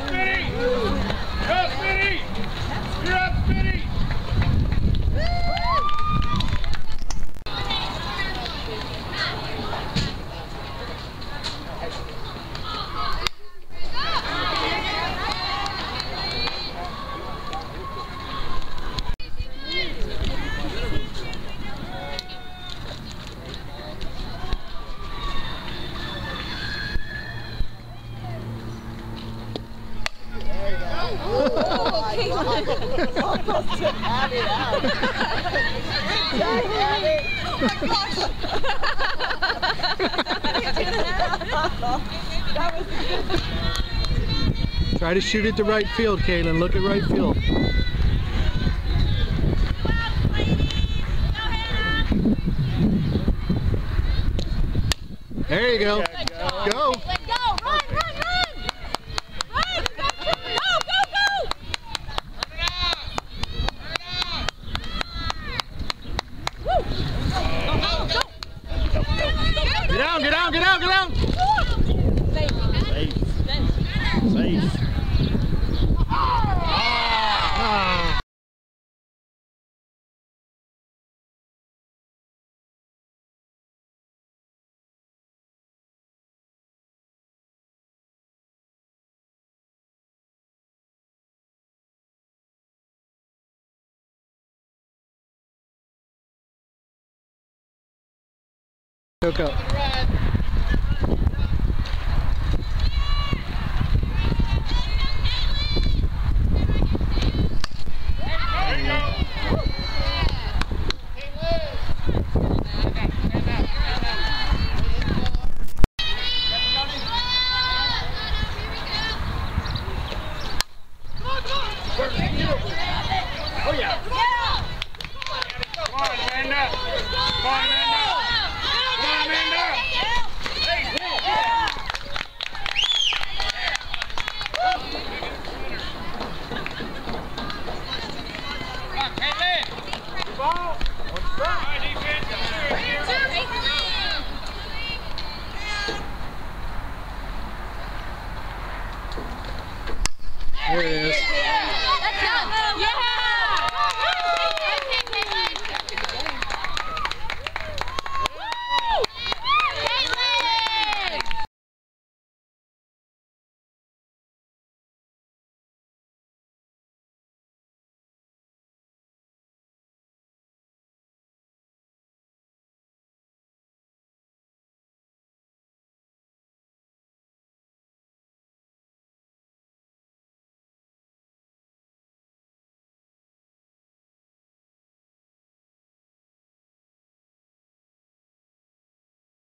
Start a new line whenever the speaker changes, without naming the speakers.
Spinny! Go, Spinny! You're up, Spinny!
Almost took Abby out. Abby. Oh my gosh. That was good.
Try to shoot it to right field, Kaylin. Look at right field. There you go. Go.
Let go. Run, run, run. Run. Go, go, go. Woo.
Get down, get down, get down, get down.
Safe. Safe.
Ah. Hook up.